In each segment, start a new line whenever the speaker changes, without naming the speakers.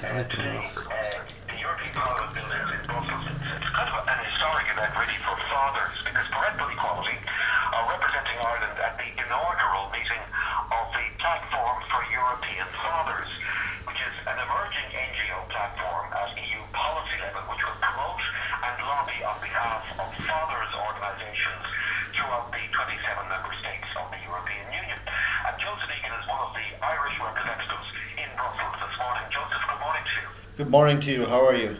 Today, the European Parliament buildings in Brussels, it's kind of an historic event really for fathers, because parental equality are representing Ireland at the inaugural meeting of the Platform for European Fathers, which is an emerging NGO platform at EU policy level, which will promote and lobby on behalf of fathers' organisations throughout the 27 member states of the European Union. And Joseph Egan is one of the Irish representatives in Brussels this morning. Joseph, good morning to you.
Good morning to you. How are you?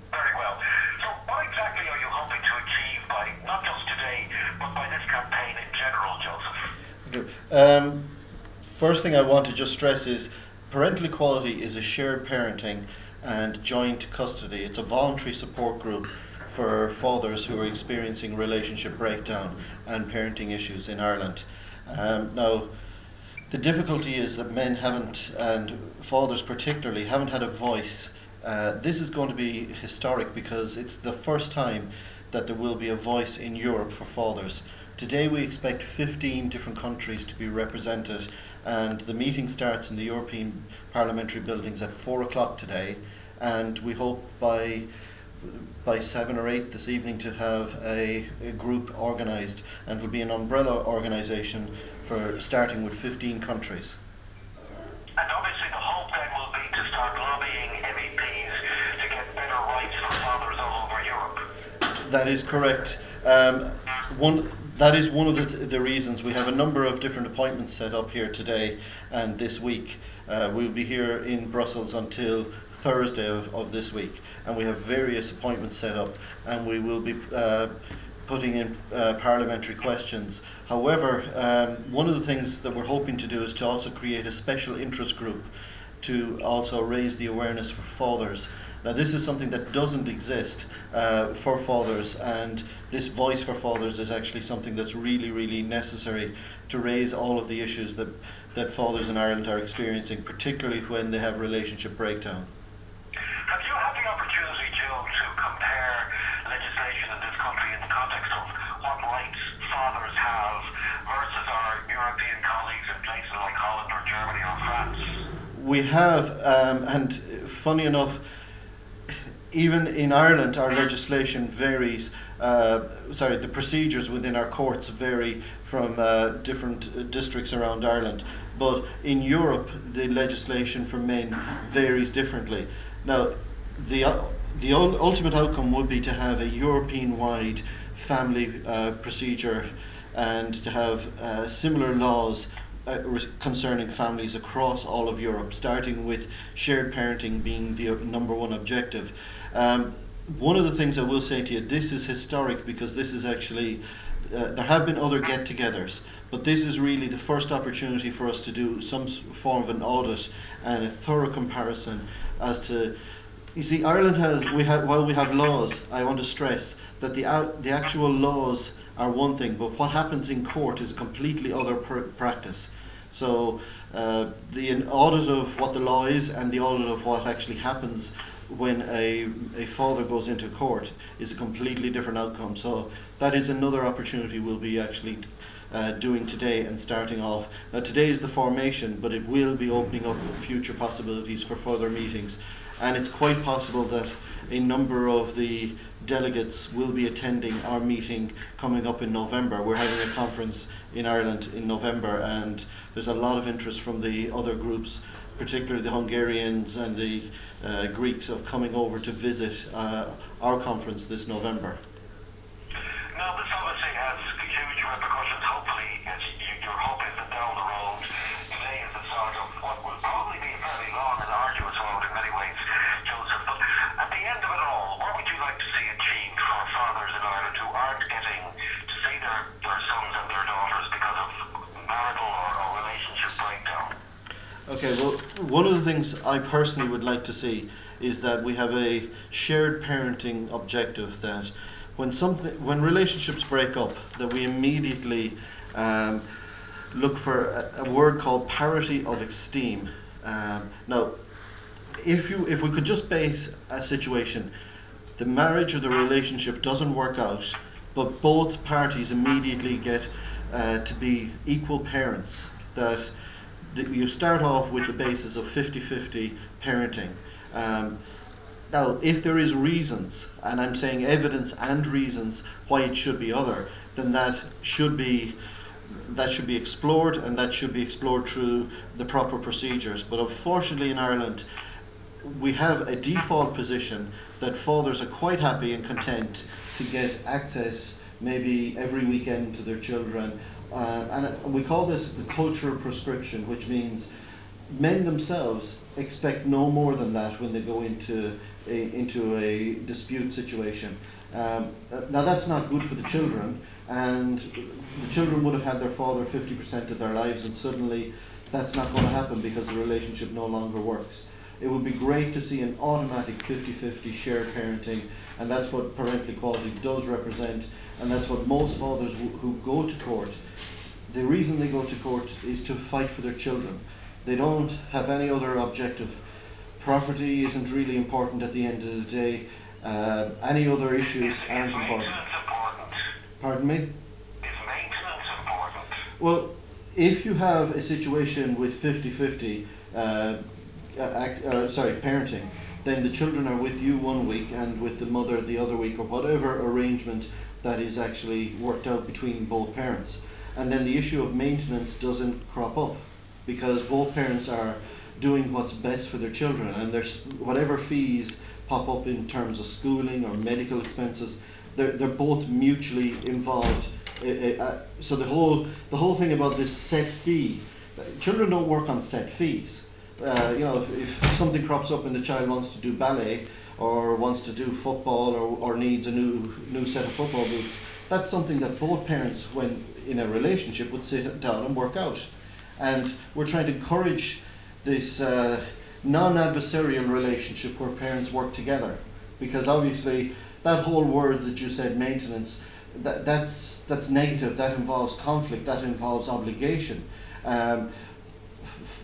Very well. So what exactly are you hoping to achieve by, not just today, but by this campaign in general, Joseph?
First thing I want to just stress is parental equality is a shared parenting and joint custody. It's a voluntary support group for fathers who are experiencing relationship breakdown and parenting issues in Ireland. Now, the difficulty is that men haven't, and fathers particularly, haven't had a voice. This is going to be historic because it's the first time that there will be a voice in Europe for fathers. Today we expect 15 different countries to be represented, and the meeting starts in the European Parliamentary buildings at 4 o'clock today, and we hope by 7 or 8 this evening to have a group organised, and will be an umbrella organisation for starting with 15 countries.
And obviously the hope then will be to start lobbying MEPs to get better rights for fathers all over Europe.
That is correct. That is one of the reasons. We have a number of different appointments set up here today and this week. We'll be here in Brussels until Thursday of this week, and we have various appointments set up, and we will be putting in parliamentary questions. However, one of the things that we're hoping to do is to also create a special interest group to also raise the awareness for fathers. Now, this is something that doesn't exist for fathers, and this voice for fathers is actually something that's really, really necessary to raise all of the issues that fathers in Ireland are experiencing, particularly when they have relationship breakdown.
Have you had the opportunity, Joe, to compare legislation in this country in the context of what rights fathers have versus our European colleagues in places like Holland or Germany or France?
We have, and funny enough, even in Ireland, our legislation varies. The procedures within our courts vary from different districts around Ireland. But in Europe, the legislation for men varies differently. Now, the ultimate outcome would be to have a European-wide family procedure and to have similar laws concerning families across all of Europe, starting with shared parenting being the number one objective. One of the things I will say to you, this is historic because this is actually, there have been other get-togethers, but this is really the first opportunity for us to do some form of an audit and a thorough comparison as to, you see, Ireland while we have laws, I want to stress that the actual laws are one thing, but what happens in court is a completely other practice. So the audit of what the law is and the audit of what actually happens when a father goes into court is a completely different outcome. So that is another opportunity we'll be actually doing today and starting off. Now, today is the formation, but it will be opening up future possibilities for further meetings, and it's quite possible that a number of the delegates will be attending our meeting coming up in November. We're having a conference in Ireland in November, and there's a lot of interest from the other groups, particularly the Hungarians and the Greeks, of coming over to visit our conference this November.
Now, this obviously has huge repercussions. Hopefully, your hope is that down the road, today is the start of what will probably be a very long and arduous road in many ways, Joseph. But at the end of it all, what would you like to see achieved for fathers in Ireland who aren't getting to see their sons and their daughters because of marital or relationship breakdown?
Okay, well, one of the things I personally would like to see is that we have a shared parenting objective, that when relationships break up, that we immediately look for a word called parity of esteem. Now, if we could just base a situation, the marriage or the relationship doesn't work out, but both parties immediately get to be equal parents, that you start off with the basis of 50-50 parenting, Now, if there is reasons, and I'm saying evidence and reasons why it should be other, then that should be explored, and that should be explored through the proper procedures. But unfortunately in Ireland, we have a default position that fathers are quite happy and content to get access maybe every weekend to their children. And we call this the culture of prescription, which means men themselves expect no more than that when they go into a dispute situation. Now that's not good for the children, and the children would have had their father 50% of their lives, and suddenly that's not going to happen because the relationship no longer works. It would be great to see an automatic 50-50 shared parenting, and that's what parental equality does represent, and that's what most fathers who go to court, the reason they go to court is to fight for their children. They don't have any other objective. Property isn't really important at the end of the day. Any other issues aren't important. Pardon me? Is
maintenance important?
Well, if you have a situation with 50-50 parenting, then the children are with you one week and with the mother the other week, or whatever arrangement that is actually worked out between both parents. And then the issue of maintenance doesn't crop up, because both parents are doing what's best for their children, and there's whatever fees pop up in terms of schooling or medical expenses, they're both mutually involved. So the whole thing about this set fee, children don't work on set fees. If something crops up and the child wants to do ballet or wants to do football or needs a new set of football boots, that's something that both parents, when in a relationship, would sit down and work out. And we're trying to encourage this non-adversarial relationship where parents work together, because obviously that whole word that you said, maintenance, that's negative. That involves conflict. That involves obligation.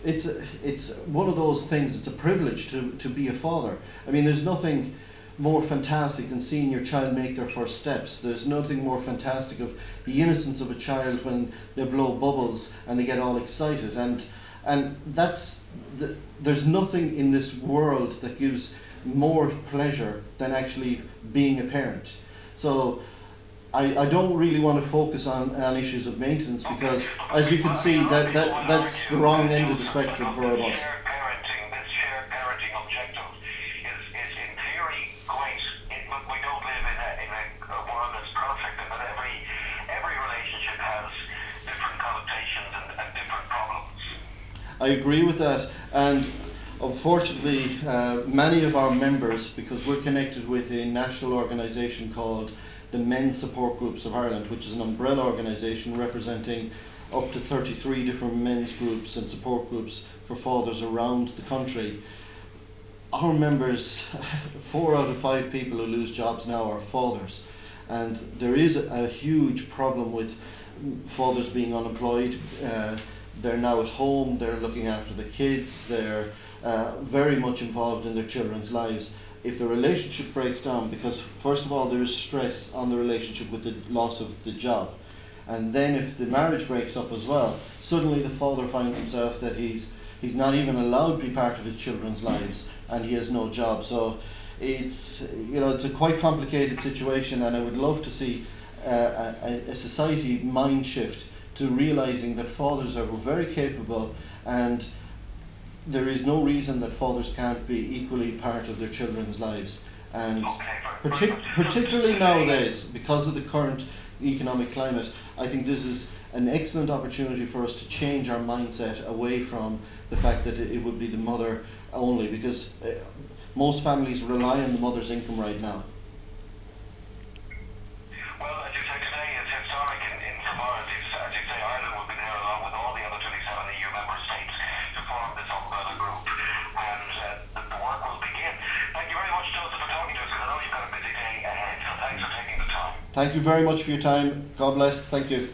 It's one of those things. It's a privilege to be a father. I mean, there's nothing more fantastic than seeing your child make their first steps. There's nothing more fantastic of the innocence of a child when they blow bubbles and they get all excited, and there's nothing in this world that gives more pleasure than actually being a parent. So I don't really want to focus on issues of maintenance, because as you can see, that's the wrong end of the spectrum for all of us.
This shared parenting objective is in theory great, but we don't live in a world that's perfect, and that every relationship has different connotations and different problems.
I agree with that, and unfortunately many of our members, because we're connected with a national organisation called the Men's Support Groups of Ireland, which is an umbrella organisation representing up to 33 different men's groups and support groups for fathers around the country. Our members, 4 out of 5 people who lose jobs now are fathers, and there is a huge problem with fathers being unemployed. They're now at home, they're looking after the kids, they're very much involved in their children's lives. If the relationship breaks down, because first of all there is stress on the relationship with the loss of the job, and then if the marriage breaks up as well, suddenly the father finds himself that he's not even allowed to be part of his children's lives, and he has no job. So it's a quite complicated situation, and I would love to see a society mind shift to realizing that fathers are very capable, and there is no reason that fathers can't be equally part of their children's lives. And particularly nowadays, because of the current economic climate, I think this is an excellent opportunity for us to change our mindset away from the fact that it would be the mother only, because most families rely on the mother's income right now.
Well, as you say, today is historic in so far as you say, Ireland will be there along with all the other 27 EU member states to form this umbrella group, and the work will begin. Thank you very much, Joseph, for talking to us, because I know you've got a busy day ahead, so thanks for taking the time.
Thank you very much for your time. God bless. Thank you.